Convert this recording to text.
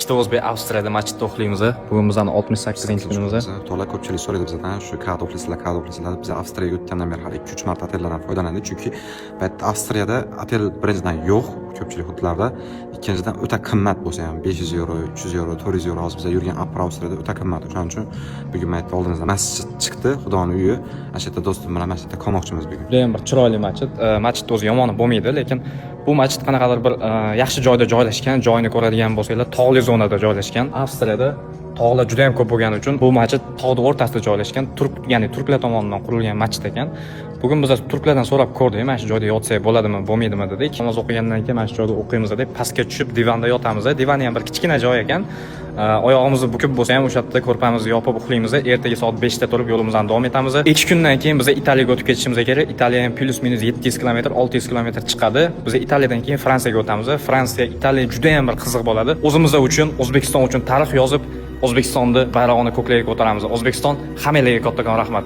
ikkita o'zbek Avstriyada masjidda o'qiymiz. Bugun bizning 68-kunimiz. To'la ko'pchilik so'raydi bizdan shu kad o'qiysizlar. Biz Avstriyaga o'tgandan beri hali 2-3 marta otellardan foydalandik, chunki bu yerda Avstriyada otel birinchidan yo'q ko'pchilik hududlarda, ikkinchidan o'ta qimmat bo'lsa ham 500 euro, 300 euro, 400 euro hozir biz yurgan Upper Avstriyada o'ta qimmat. Shuning uchun bugun maytda oldimizda masjid chiqdi, Xudoning uyi. Ana shu yerda do'stim bilan masjidda qolmoqchimiz bugun. Juda ham bir chiroyli masjid. Masjid o'zi yomoni bo'lmaydi, lekin bu masjid qanaqadir bir yaxshi joyda joylashgan, joyini ko'radigan bo'lsanglar, tog'li zonada joylashgan. Avstriyada tog'lar juda ham ko'p bo'lgani uchun bu masjid tog'ning o'rtasida joylashgan, ya'ni turklar tomonidan qurilgan masjid ekan. Bugun biz turklardan so'rab ko'rdik, mana shu joyda yotsak bo'ladimi, bo'lmaydimi dedik. Namoz o'qigandan keyin mana shu joyda o'qiymiz deb pastga tushib divanda yotamiz. Divani ham bir kichkina joy ekan. Oyog'imizni bukib bo'lsa ham o'sha yerda ko'rpamizni yopib uxlaymiz. Ertaga soat 5 da turib yo'limizdan davom etamiz. 2 kundan keyin biz Italiyaga o'tib ketishimiz kerak. Italiya ham plus minus 700 km, 600 km chiqadi. Biz Italiyadan keyin Fransiyaga o'tamiz. Fransiya, Italiya juda ham bir qiziq bo'ladi. O'zimiz uchun, O'zbekiston uchun tarix yozib, O'zbekistonni bayrog'ini ko'klarga ko'taramiz. O'zbekiston hammalarga kattakon rahmat.